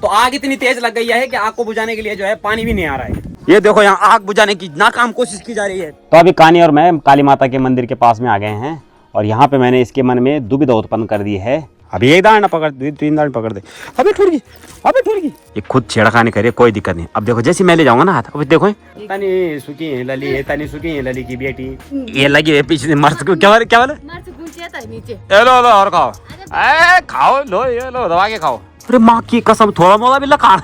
तो आग इतनी तेज लग गई है कि आग को बुझाने के लिए जो है पानी भी नहीं आ रहा है। ये देखो यहाँ आग बुझाने की नाकाम कोशिश की जा रही है। तो अभी कानी और मैं काली माता के मंदिर के पास में आ गए हैं और यहाँ पे मैंने इसके मन में दुविधा उत्पन्न कर दी है। अभी एक दाना पकड़ दे, 3 दाने पकड़ दे। अबे ठुर गई। ये खुद छेड़खानी करे, कोई दिक्कत नहीं। अब देखो जैसे मैं ले जाऊंगा ना हाथ, अब देखो तनी सुखी है लली की बेटी ये लगी है पीछे मर्द को। क्या बोले नीचे लो और खाओ। खाओ लो, ये लो दबा के खाओ। अरे माँ की कसम थोड़ा मोड़ा भी लगा।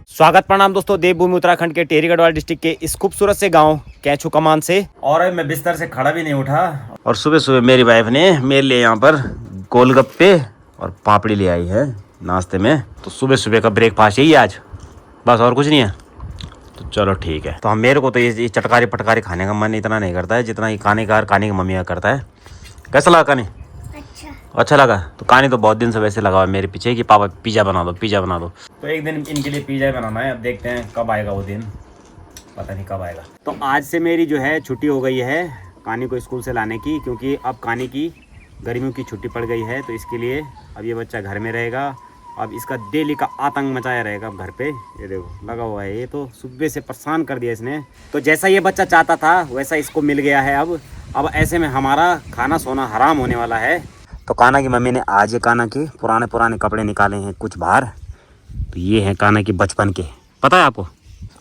स्वागत प्रणाम दोस्तों, देवभूमि उत्तराखंड के टेहरी गढ़वाल डिस्ट्रिक्ट के इस खूबसूरत से गांव कैचू कमान से। और मैं बिस्तर से खड़ा भी नहीं उठा और सुबह सुबह मेरी वाइफ ने मेरे लिए यहाँ पर गोलगप्पे और पापड़ी ले आई है नाश्ते में। तो सुबह सुबह का ब्रेकफास्ट यही आज, बस और कुछ नहीं है। तो चलो ठीक है। तो हम मेरे को तो ये चटकारी पटकारी खाने का मन इतना नहीं करता है जितना ये कानी की मम्मी का करता है। कैसा लगा कानी? अच्छा लगा। तो कहानी तो बहुत दिन से वैसे लगा हुआ है मेरे पीछे कि पापा पिज़्ज़ा बना दो। तो एक दिन इनके लिए पिज़्ज़ा बनाना है। अब देखते हैं कब आएगा वो दिन, पता नहीं कब आएगा। तो आज से मेरी जो है छुट्टी हो गई है कहानी को स्कूल से लाने की, क्योंकि अब कहानी की गर्मियों की छुट्टी पड़ गई है। तो इसके लिए अब ये बच्चा घर में रहेगा। अब इसका डेली का आतंक मचाया रहेगा अब घर पे। ये देखो लगा हुआ है, ये तो सुबह से परेशान कर दिया इसने। तो जैसा ये बच्चा चाहता था वैसा इसको मिल गया है। अब ऐसे में हमारा खाना सोना हराम होने वाला है। तो काना की मम्मी ने आज ये काना के पुराने कपड़े निकाले हैं कुछ बाहर। तो ये हैं काना की बचपन के, पता है आपको?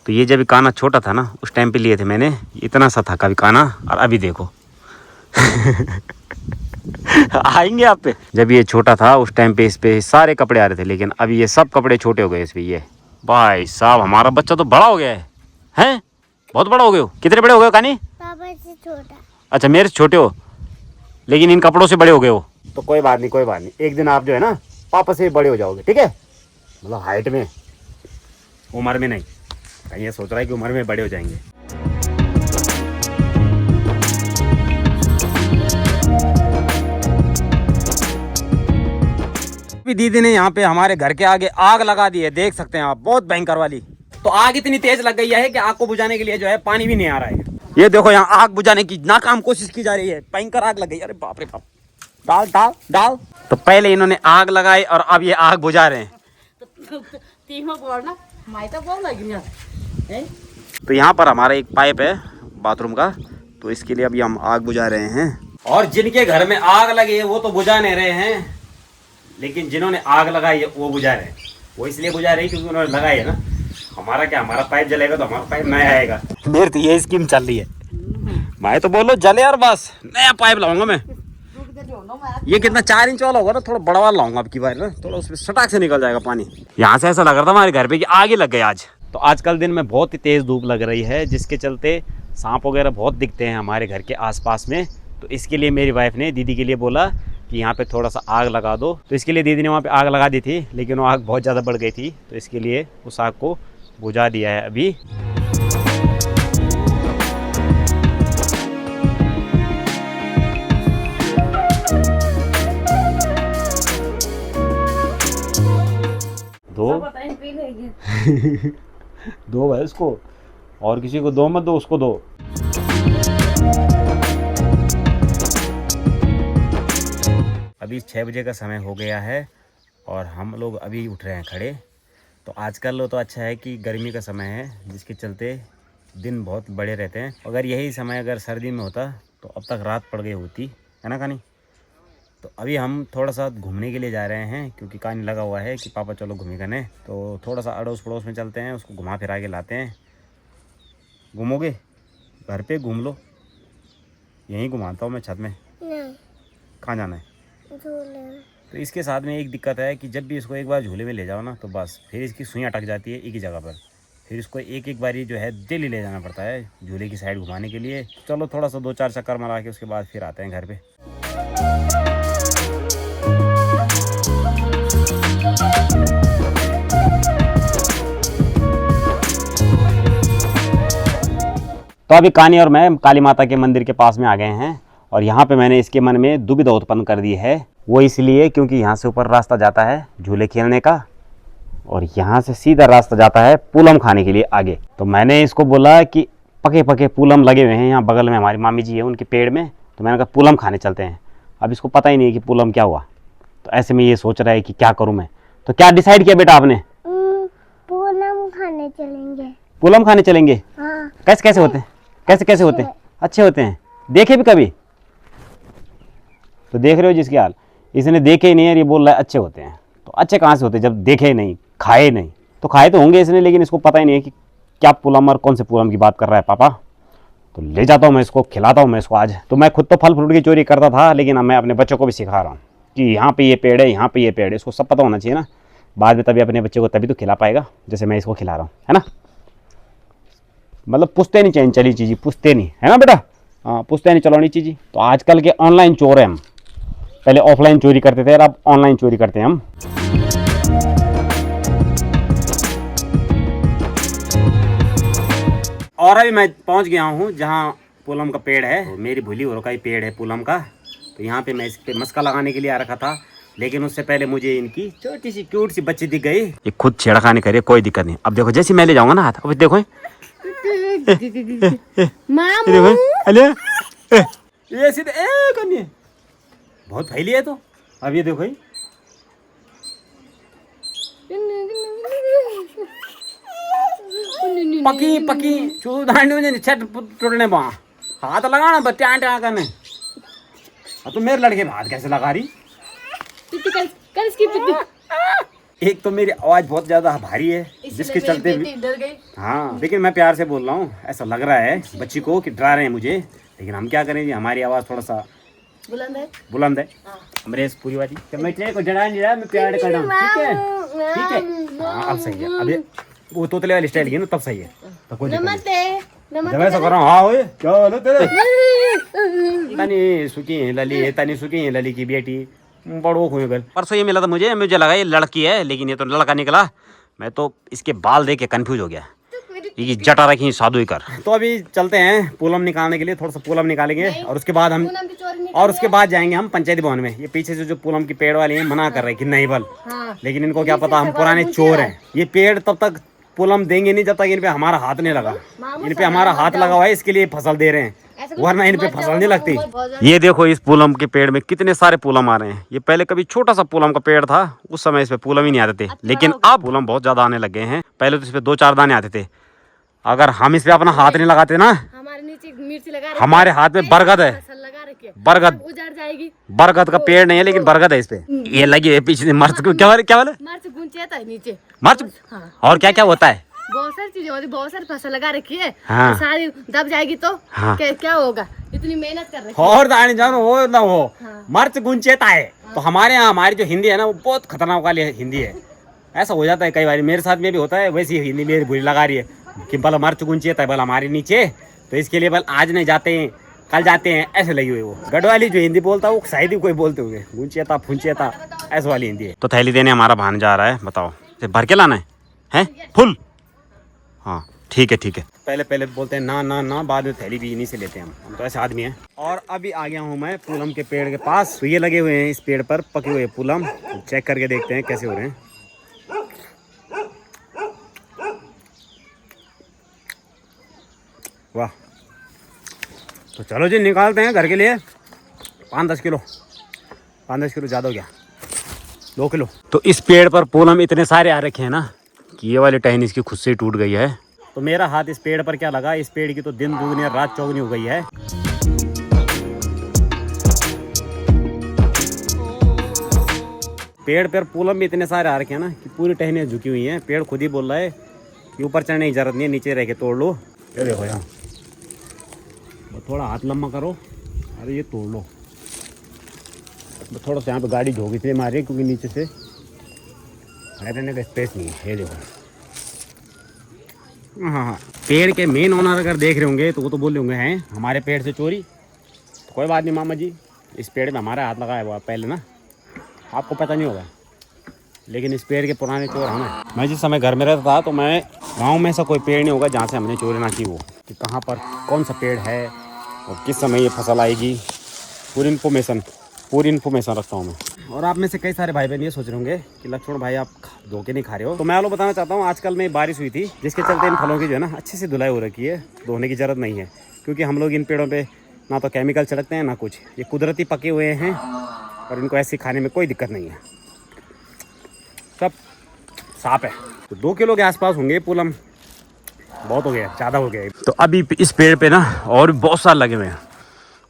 तो ये जब काना छोटा था ना उस टाइम पे लिए थे मैंने। इतना सा था कभी काना, और अभी देखो। आएंगे आप पे। जब ये छोटा था उस टाइम पे इस पे सारे कपड़े आ रहे थे, लेकिन अभी ये सब कपड़े छोटे हो गए इस पे। ये भाई साहब हमारा बच्चा तो बड़ा हो गया है, हैं? बहुत बड़ा हो गए हो। कितने बड़े हो गए हो कानी? पापा से छोटा। अच्छा मेरे से छोटे हो, लेकिन इन कपड़ों से बड़े हो गए हो। तो कोई बात नहीं। एक दिन आप जो है ना पापा से बड़े हो जाओगे, ठीक है? मतलब हाइट में, उम्र में नहीं। कहीं ये सोच रहा है कि उम्र में बड़े हो जाएंगे। दीदी ने यहाँ पे हमारे घर के आगे आग लगा दी है, देख सकते हैं आप, बहुत भयंकर वाली। तो आग इतनी तेज लग गई है कि आग को बुझाने के लिए जो है पानी भी नहीं आ रहा है। ये देखो यहाँ आग बुझाने की नाकाम कोशिश की जा रही है। भयंकर आग लग गई। अरे बाप रे बाप। डाल। तो पहले इन्होंने आग लगाई और अब ये आग बुझा रहे हैं। तो यहाँ पर हमारा एक पाइप है बाथरूम का, तो इसके लिए अभी हम आग बुझा रहे हैं। और जिनके घर में आग लगी है वो तो बुझा नहीं रहे हैं, लेकिन जिन्होंने आग लगाई है वो बुझा रहे हैं। वो इसलिए बुझा रहे हैं क्योंकि उन्होंने लगाई है ना। हमारा क्या, हमारा पाइप जलेगा तो हमारा पाइप नया आएगा। मेरे तो ये स्कीम चल रही है। मैं तो बोलो जले यार, बस नया पाइप लाऊंगा मैं। ये कितना 4 इंच वाला होगा ना, थोड़ा बड़ा वाला लाऊंगा अब की बार ना, थोड़ा उसमें सटाक से निकल जाएगा पानी। यहाँ से ऐसा लग रहा था हमारे घर पे कि आग ही लग गई आज। तो आजकल दिन में बहुत ही तेज धूप लग रही है, जिसके चलते सांप वगैरह बहुत दिखते हैं हमारे घर के आसपास में। तो इसके लिए मेरी वाइफ ने दीदी के लिए बोला कि यहाँ पे थोड़ा सा आग लगा दो। तो इसके लिए दीदी ने वहाँ पे आग लगा दी थी, लेकिन वो आग बहुत ज़्यादा बढ़ गई थी। तो इसके लिए उस आग को बुझा दिया है अभी। दो भाई उसको, और किसी को दो मत दो, उसको दो। अभी 6 बजे का समय हो गया है और हम लोग अभी उठ रहे हैं खड़े। तो आजकल तो अच्छा है कि गर्मी का समय है, जिसके चलते दिन बहुत बड़े रहते हैं। अगर यही समय अगर सर्दी में होता तो अब तक रात पड़ गई होती, है ना कानी? तो अभी हम थोड़ा सा घूमने के लिए जा रहे हैं, क्योंकि कानी लगा हुआ है कि पापा चलो घूमे करने। तो थोड़ा सा अड़ोस पड़ोस में चलते हैं, उसको घुमा फिरा के लाते हैं। घूमोगे? घर पे घूम लो, यहीं घुमाता हूँ मैं छत में। कहाँ जाना है? तो इसके साथ में एक दिक्कत है कि जब भी इसको एक बार झूले में ले जाओ ना, तो बस फिर इसकी सुई अटक जाती है एक ही जगह पर। फिर इसको एक बारी जो है डेली ले जाना पड़ता है झूले की साइड घुमाने के लिए। चलो थोड़ा सा 2-4 चक्कर मारा के उसके बाद फिर आते हैं घर पे। तो अभी कानी और मैं काली माता के मंदिर के पास में आ गए हैं और यहाँ पे मैंने इसके मन में दुविधा उत्पन्न कर दी है। वो इसलिए क्योंकि यहाँ से ऊपर रास्ता जाता है झूले खेलने का और यहाँ से सीधा रास्ता जाता है पूलम खाने के लिए आगे। तो मैंने इसको बोला कि पके पूलम लगे हुए हैं यहाँ बगल में, हमारी मामी जी है उनके पेड़ में। तो मैंने कहा पूलम खाने चलते हैं। अब इसको पता ही नहीं कि पूलम क्या हुआ। तो ऐसे में ये सोच रहा है कि क्या करूं मैं। तो क्या डिसाइड किया बेटा आपने? पुलम खाने चलेंगे। पुलम खाने चलेंगे? हाँ। कैसे कैसे होते हैं? कैसे कैसे होते हैं? अच्छे होते हैं। देखे भी कभी? तो देख रहे हो जिसकी हाल, इसने देखे ही नहीं है, ये बोल रहा है अच्छे होते हैं। तो अच्छे कहाँ से होते हैं जब देखे ही नहीं, खाए नहीं। तो खाए तो होंगे इसने, लेकिन इसको पता ही नहीं है कि क्या पुलम और कौन से पुलम की बात कर रहा है पापा। तो ले जाता हूँ मैं इसको, खिलाता हूँ मैं इसको आज। तो मैं खुद तो फल फ्रूट की चोरी करता था, लेकिन अब मैं अपने बच्चों को भी सिखा रहा हूँ कि यहाँ पे ये पेड़ है, यहाँ पे ये पेड़ है। इसको सब पता होना चाहिए ना, बाद में तभी अपने बच्चे को तभी तो खिला पाएगा जैसे मैं इसको खिला रहा हूँ, है ना। मतलब पूछते नहीं चैन चली चीज़ी, पूछते नहीं, है ना बेटा। हाँ, पूछते नहीं चलौनी चीज़ी। तो आजकल के ऑनलाइन चोर हैं हम। पहले ऑफलाइन चोरी करते थे, अब ऑनलाइन चोरी करते हैं हम। और अभी मैं पहुंच गया हूं जहां पुलम का पेड़ है। तो मेरी भूली हो रखा ही पेड़ है पुलम का। तो यहाँ पे मैं इस पे मस्का लगाने के लिए आ रखा था, लेकिन उससे पहले मुझे इनकी छोटी सी क्यूट सी बच्ची दिख गई। ये खुद छेड़खानी करे, कोई दिक्कत नहीं। अब देखो जैसे मैं ले जाऊंगा ना हाथ, अब देखो ये सीधे कन्या बहुत फैली है। तो अब ये देखो पकी पकी चूदांडी छट टूटने पा हाथ लगाना बच्चे आटे करने। अब तो मेरे लड़के में हाथ कैसे लगा रही? एक तो मेरी आवाज बहुत ज्यादा भारी है जिसके चलते भी डर गई। हाँ, लेकिन मैं प्यार से बोल रहा हूँ। ऐसा लग रहा है बच्ची को कि डरा रहे हैं मुझे, लेकिन हम क्या करें जी, हमारी आवाज थोड़ा सा बुलंद है। अमरेश पूरी बात है। मैं तेरे को डरा नहीं रहा, मैं प्यार कर रहा हूँ। ठीक है ठीक है। हाँ अब सही है। अभी वो तोतले वाली स्टाइल की ना तब सही है। तो कोई जब ऐसा कर रहा हूँ। हाँ ओए क्या हाल है तेरे? तनी सुखी है लली की बेटी बड़ो हुए गल। परसों ये मिला था मुझे लगा ये लड़की है, लेकिन ये तो लड़का निकला। मैं तो इसके बाल देख के कंफ्यूज हो गया। ये जटा रखी साधु ही कर। तो अभी चलते हैं पुलम निकालने के लिए, थोड़ा सा पुलम निकालेंगे और उसके बाद हम जाएंगे हम पंचायती भवन में। ये पीछे से जो पुलम की पेड़ वाले हैं मना कर रहे हैं कि नहीं बल, लेकिन इनको क्या पता हम पुराने चोर हैं। ये पेड़ तब तक पुलम देंगे नहीं जब तक इन पे हमारा हाथ नहीं लगा। इन पे हमारा हाथ लगा हुआ है, इसके लिए फसल दे रहे हैं, वरना इन पे फसल नहीं लगती। ये देखो इस पुलम के पेड़ में कितने सारे पुलम आ रहे हैं। ये पहले कभी छोटा सा पुलम का पेड़ था, उस समय इस पे पुलम ही नहीं आते थे, लेकिन अब पुलम बहुत ज्यादा आने लगे हैं। पहले तो इस पे 2-4 दाने आते थे। अगर हम इस पे अपना हाथ नहीं लगाते ना, हमारे नीचे मिर्ची लगा रखी, हमारे हाथ में बरगद है, बरगद उजड़ जाएगी। बरगद का पेड़ नहीं है, लेकिन बरगद है इस पे। ये लगी है पीछे मर्च। क्या बोले? मर्च गुंचेता है नीचे मर्च। और क्या क्या होता है? बहुत सारी चीजें होती, बहुत सारी फसल लगा रखी है। हाँ। सारी दब जाएगी तो हाँ। क्या होगा? इतनी मेहनत कर रही है। और दाने जानो वो ना हो। हाँ। मर्च गुंचेता है। हाँ। तो हमारे यहाँ हमारी जो हिंदी है ना वो बहुत खतरनाक वाली हिंदी है। ऐसा हो जाता है कई बार, मेरे साथ में भी होता है। वैसी हिंदी मेरी बुरी लगा रही है कि बल मर्च गुंचेता है, बल हमारे नीचे। तो इसके लिए बल आज नहीं जाते हैं कल जाते हैं, ऐसे लगी हुई। वो गढ़वाली जो हिंदी बोलता है वो शायद ही कोई बोलते हुए गुंचेता फुंचेता ऐसे वाली हिंदी है। तो थैली देने हमारा भान जा रहा है, बताओ भर के लाना है फुल? हाँ ठीक है ठीक है। पहले बोलते हैं ना ना ना, बाद में थैली भी इन्हीं से लेते हैं हम तो ऐसे आदमी हैं। और अभी आ गया हूँ मैं पुलम के पेड़ के पास। तो ये लगे हुए हैं इस पेड़ पर पके हुए पुलम, चेक करके देखते हैं कैसे हो रहे हैं। वाह, तो चलो जी निकालते हैं घर के लिए 5-10 किलो। 5-10 किलो ज़्यादा हो गया, 2 किलो। तो इस पेड़ पर पुलम इतने सारे आ रखे हैं ना कि ये वाली टहनी इसकी खुद से टूट गई है। तो मेरा हाथ इस पेड़ पर क्या लगा, इस पेड़ की तो दिन दुगनी और रात चौगनी हो गई है। पेड़ पर पुलम भी इतने सारे आ रखे हैं ना कि पूरी टहनियाँ झुकी हुई हैं। पेड़ खुद ही बोल रहा है कि ऊपर चढ़ने की जरूरत नहीं है, नीचे रह के तोड़ लो। ये देखो यहाँ थोड़ा हाथ लम्बा करो, अरे ये तोड़ लो। थोड़ा सा यहाँ पे गाड़ी झोंक इसलिए मारी क्योंकि नीचे से रहने का स्पेस नहीं है। ये देखो हाँ, पेड़ के मेन ओनर अगर देख रहे होंगे तो वो तो बोल रहे होंगे हैं हमारे पेड़ से चोरी। तो कोई बात नहीं मामा जी, इस पेड़ में हमारा हाथ लगाया हुआ पहले ना, आपको पता नहीं होगा, लेकिन इस पेड़ के पुराने चोर हमें। मैं जिस समय घर में रहता था तो मैं गांव में ऐसा कोई पेड़ नहीं होगा जहाँ से हमने चोरी ना की हो, कि कहाँ पर कौन सा पेड़ है और किस समय ये फसल आएगी, पूरी इन्फॉर्मेशन रखता हूँ मैं। और आप में से कई सारे भाई बहन ये सोच रहे होंगे कि लक्ष्मण भाई आप धोखे नहीं खा रहे हो। तो मैं आपको बताना चाहता हूँ, आजकल में बारिश हुई थी जिसके चलते इन फलों की जो है ना अच्छे से धुलाई हो रखी है, धोने की ज़रूरत नहीं है। क्योंकि हम लोग इन पेड़ों पे ना तो केमिकल छिड़कते हैं ना कुछ, ये कुदरती पके हुए हैं और इनको ऐसे खाने में कोई दिक्कत नहीं है, सब साफ है। तो 2 किलो के आसपास होंगे पुलम, बहुत हो गया, ज़्यादा हो गया। तो अभी इस पेड़ पे ना और भी बहुत सारे लगे हुए हैं।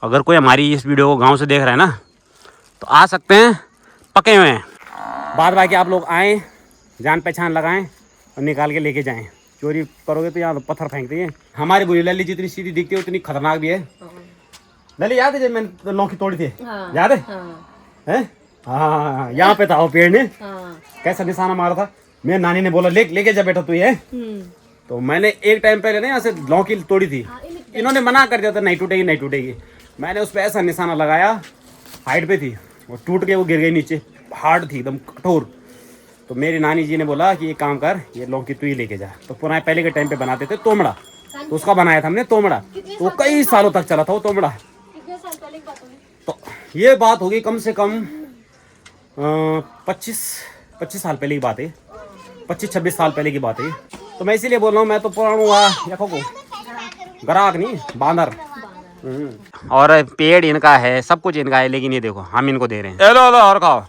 अगर कोई हमारी इस वीडियो को गांव से देख रहा है ना तो आ सकते हैं, पके हुए हैं। बाद बाकी आप लोग आएँ, जान पहचान लगाएं और निकाल के लेके जाएं। चोरी करोगे तो यहाँ तो पत्थर फेंकते हैं। हमारी बुरी लली जितनी सीधी दिखती है उतनी खतरनाक भी है। लली याद है जब मैंने लौकी तोड़ी थी? हाँ, याद है? हैं? हाँ, यहाँ पे था वो पेड़ ने, कैसा निशाना मारा था। मेरी नानी ने बोला लेके जा बेटा तू ये। तो मैंने एक टाइम पहले ना यहाँ से लौकी तोड़ी थी, इन्होंने मना कर दिया था नहीं टूटेगी नहीं टूटेगी। मैंने उस पर ऐसा निशाना लगाया, हाइट पे थी, वो टूट के वो गिर गई नीचे, हार्ड थी एकदम कठोर। तो मेरी नानी जी ने बोला कि ये काम कर, ये लौकी तू ही लेके जा। तो पुराने पहले के टाइम पे बनाते थे तोमड़ा, तो उसका बनाया था हमने तोमड़ा, तो कई सालों तक चला था वो तोमड़ा। तो ये बात होगी कम से कम 25 साल पहले की बात है, 25-26 साल पहले की बात है। तो मैं इसीलिए बोल रहा हूँ, मैं तो पुराना हुआ या को ग्राहक नहीं बांदर। और पेड़ इनका है, सब कुछ इनका है, लेकिन ये देखो हम इनको दे रहे हैं। लो लो और खाओ,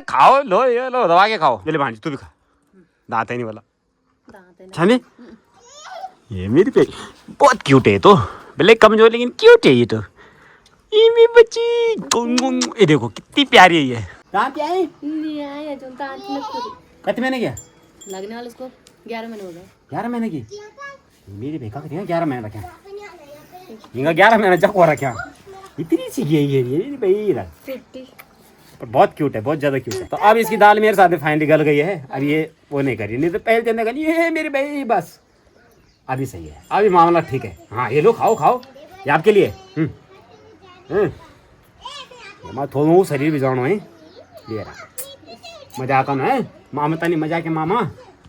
खाओ लो, ये लो दबा के खाओ। ले भांजी तू भी खा, दांत है नहीं वाला छाने। ये मेरी पे बहुत क्यूट है, तो भले कमजोर लेकिन क्यूट है ये तो। ये मेरी बच्ची, ये देखो कितनी प्यारी है ये। कहाँ पे आए? नहीं आया जो कितने महीने किया? लगने वाले इसको 11 महीने हो गए। 11 महीने की मेरी बेका का 11 महीने रखे, इनका 11 महीने जक हो रखा, इतनी सी ये भाई पर बहुत क्यूट है, बहुत ज्यादा क्यूट है। तो अब इसकी दाल मेरे साथ फाइनली गल गई है, अब ये वो नहीं करी, नहीं तो पहले दिन गली ये मेरी भाई बस। अभी सही है, अभी मामला ठीक है। हाँ ये लो खाओ खाओ, ये आपके लिए। मैं थोड़ा शरीर भी जानो है ये रहा, मजा आता ना है मामा तनी मजा के मामा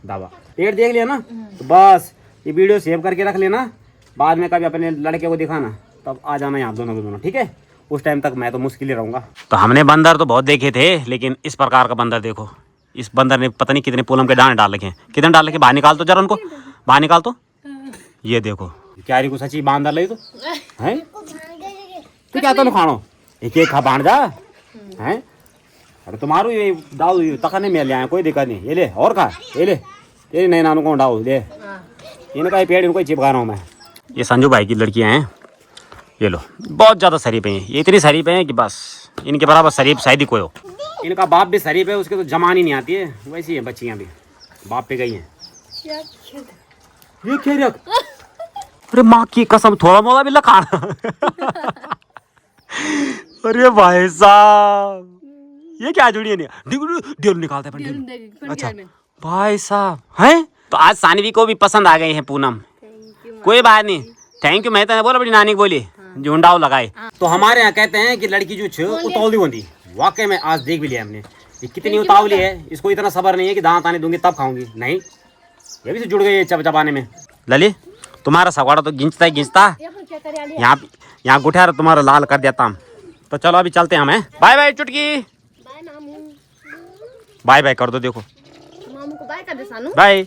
दावा। पेड़ देख लिया ना तो बस ये वीडियो सेव करके रख लेना, बाद में कभी अपने लड़के को दिखाना तब आ जाना यहाँ दोनों, ठीक है? उस टाइम तक मैं तो मुश्किल ही रहूँगा। तो हमने बंदर तो बहुत देखे थे, लेकिन इस प्रकार का बंदर देखो, इस बंदर ने पता नहीं कितने पुलम के दाने डाल रखे हैं। कितने डाल रखे? बाहर निकाल तो जरा उनको, बाहर निकाल तो। ये देखो क्या को सची बांध लई तो हैं, तू क्या तो खानो एक खा बांध जा हैं। अरे तुम्हारो ये डाल तखने में ले आए, कोई दिक्कत नहीं, ये ले और खा, ये ले तेरे नए नानू को डाल दे, इनका पेड़ इनको चिपका रहा हूँ मैं। ये संजू भाई की लड़कियां हैं, ये लो बहुत ज़्यादा शरीफ हैं, ये इतनी शरीफ हैं कि बस इनके बराबर शरीफ शायद ही कोई हो। इनका बाप भी शरीफ है, उसके तो जमान ही नहीं आती है, वैसी है बच्चियाँ भी बाप पे गई हैं। ये क्या रख, अरे माँ की कसम थोड़ा मोड़ा भी लखा। अरे भाई साहब ये क्या जुड़ी है नहीं निकालते हैं। अच्छा भाई साहब हैं, तो आज सानवी को भी पसंद आ गई है पूनम। कोई बात नहीं, थैंक यू। मैं तो बोला बड़ी नानी को बोली झुंडाओ लगाए। तो हमारे यहाँ कहते हैं कि लड़की जो छ उतावली होती, वाकई में आज देख भी लिया हमने, ये कितनी उतावली है। इसको इतना सब्र नहीं है कि दांत आने दूंगी तब खाऊंगी, नहीं ये भी से जुड़ गई है चबाने में। लली तुम्हारा सगवाड़ा तो गिंचता ही गिंचता, यहाँ गुठा तुम्हारा लाल कर देता हम। तो चलो अभी चलते हैं हम। बाय बाय चुटकी, बाय बाय कर दो, देखो मामू को बाय कर दे सानू, बाय।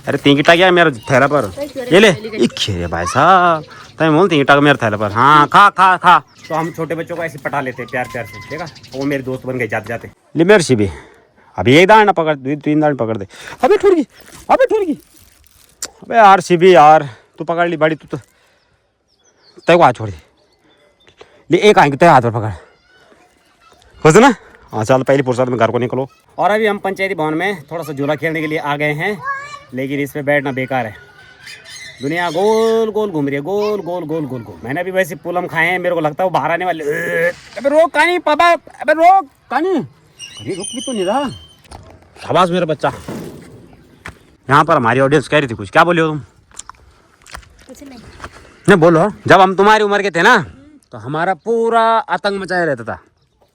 अरे तींटा गया मेरे थैला पर, ये ले इखे भाई साहब तय बोल तींटा मेरे थैला पर। हाँ खा खा खा। तो हम छोटे बच्चों को ऐसे पटा लेते हैं प्यार प्यार से, देखा वो मेरे दोस्त बन गए जाते जाते। ले मेरे सी भी अभी एक दाना पकड़, 2-3 दाने पकड़ दे। अबे ठुर गई, अबे ठुर गई। अबे यार सी भी यार तू पकड़ ली बड़ी, तू तो तय को हाथ छोड़ दी। ले एक आएंगे तय हाथ पर पकड़, खुश ना? हाँ चल पहली फुर्सत में घर को निकलो। और अभी हम पंचायती भवन में थोड़ा सा झूला खेलने के लिए आ गए हैं, लेकिन इस पे बैठना बेकार है, दुनिया गोल गोल घूम रही है, गोल गोल गोल गोल गोल। मैंने अभी वैसे पुलम खाए हैं, मेरे को लगता है वो बाहर आने वाले। अबे रोक कहानी पापा, अबे रोक कहानी, अरे रुक भी तो नहीं रहा। शाबाश मेरा बच्चा। यहाँ पर हमारी ऑडियंस कह रही थी कुछ, क्या बोले हो तुम? कुछ नहीं। नहीं बोलो। जब हम तुम्हारी उम्र के थे ना तो हमारा पूरा आतंक मचाया रहता था।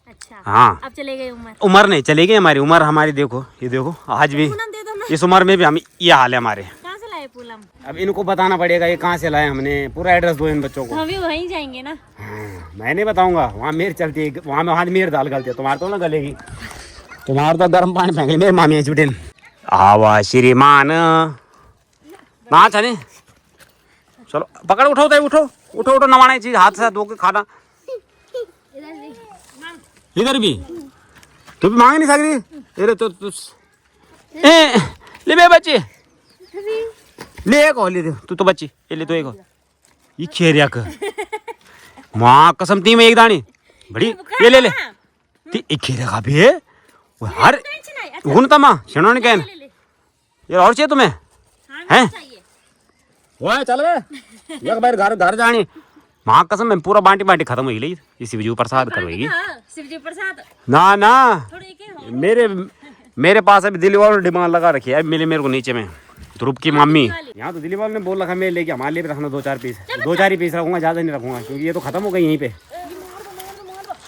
अच्छा हाँ अब चले गए उम्र नहीं चलेगी हमारी उम्र, हमारी देखो ये देखो आज भी दे दो ना। इस उम्र में भी हम ये हाल है हमारे। कहाँ से लाए पुलम? अब इनको बताना पड़ेगा ये कहाँ से लाए हमने, पूरा एड्रेस दो इन बच्चों को। हम भी वहीं जाएंगे ना। हाँ, मैं नहीं बताऊंगा, वहाँ मेर चलती है, वहाँ मेर दाल गलती है, तुम्हारे तो ना गलेगी, तुम्हारे तो गर्म पानी फेंक मेरे मामी झूठे। आवा श्रीमान ना चले, चलो पकड़ उठो, उठो उठो उठो, नवाने चीज हाथ से धो के खाना। इधर भी तू भी मांग नहीं सकती। अरे तो ले बे बच्चे ले एक और ले दे तू तो बच्ची ये ले तो एक और ये खेरिया का माँ कसम ती में एक दानी बड़ी ये ले ती एक खेरिया का भी है वो हर गुण तमा शनो ने कहन ये और चाहिए तुम्हें हैं वो चल बे एक बार घर घर जानी माँ कसम में पूरा बांटी बांटी खत्म हुई ली शिवजी प्रसाद करवाएगी शिवजी प्रसाद ना ना थोड़े के मेरे पास अभी दिल्ली वालों ने डिमांड लगा रखी है मिले मेरे को नीचे में ध्रुव की मम्मी यहाँ तो दिल्ली वालों ने बोल रखा मैं लेके हमारे लिए भी रखना 2-4 पीस 2-4 ही पीस रखूंगा ज्यादा नहीं रखूंगा क्योंकि ये तो खत्म हो गई यहीं पे।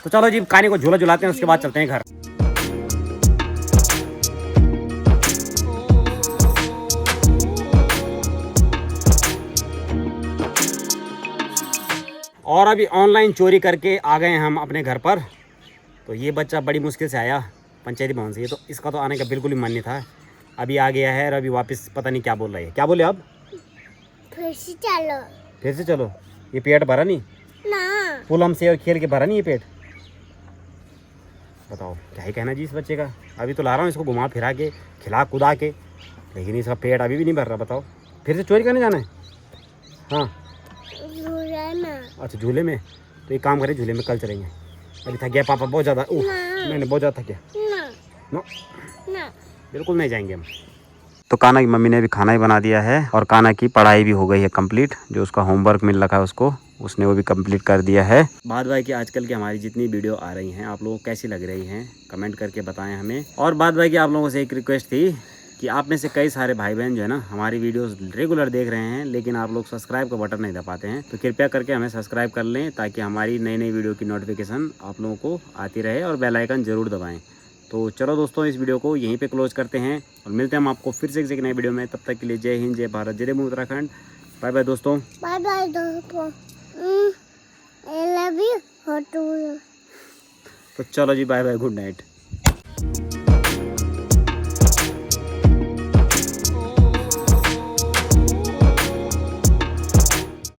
तो चलो जी कानी को झूला झुलाते हैं उसके बाद चलते हैं घर। और अभी ऑनलाइन चोरी करके आ गए हम अपने घर पर। तो ये बच्चा बड़ी मुश्किल से आया पंचायती भवन से, ये तो इसका तो आने का बिल्कुल ही मन नहीं था। अभी आ गया है और अभी वापस पता नहीं क्या बोल रहा है। क्या बोले अब फिर से चलो। फिर से चलो। ये पेट भरा नहीं ना फूलम से और खेल के भरा नहीं ये पेट। बताओ क्या ही कहना जी इस बच्चे का। अभी तो ला रहा हूँ इसको घुमा फिरा के खिला कुदा के, लेकिन इसका पेट अभी भी नहीं भर रहा। बताओ फिर से चोरी करने जाना है। हाँ झूले में। अच्छा झूले में, तो एक काम करें झूले में कल चलेंगे। अभी थक गया पापा बहुत ज़्यादा। मैंने बहुत ज़्यादा थक गया। ना नो ना बिल्कुल नहीं जाएंगे हम। तो काना की मम्मी ने भी खाना ही बना दिया है और काना की पढ़ाई भी हो गई है कंप्लीट। जो उसका होमवर्क मिल रखा है उसको उसने वो भी कंप्लीट कर दिया है। बात भाई कि आजकल की हमारी जितनी वीडियो आ रही हैं आप लोगों को कैसी लग रही हैं कमेंट करके बताएं हमें। और बात भाई कि आप लोगों से एक रिक्वेस्ट थी कि आप में से कई सारे भाई बहन जो है ना हमारी वीडियोस रेगुलर देख रहे हैं लेकिन आप लोग सब्सक्राइब का बटन नहीं दबाते हैं। तो कृपया करके हमें सब्सक्राइब कर लें ताकि हमारी नई नई वीडियो की नोटिफिकेशन आप लोगों को आती रहे और बेल आइकन जरूर दबाएं। तो चलो दोस्तों इस वीडियो को यहीं पे क्लोज करते हैं और मिलते हैं हम आपको फिर से एक नई वीडियो में। तब तक के लिए जय हिंद जय भारत जय देव उत्तराखंड। बाय बाय दोस्तों। बाय बाय दोस्तों। I love you. तो चलो जी बाय बाय गुड नाइट।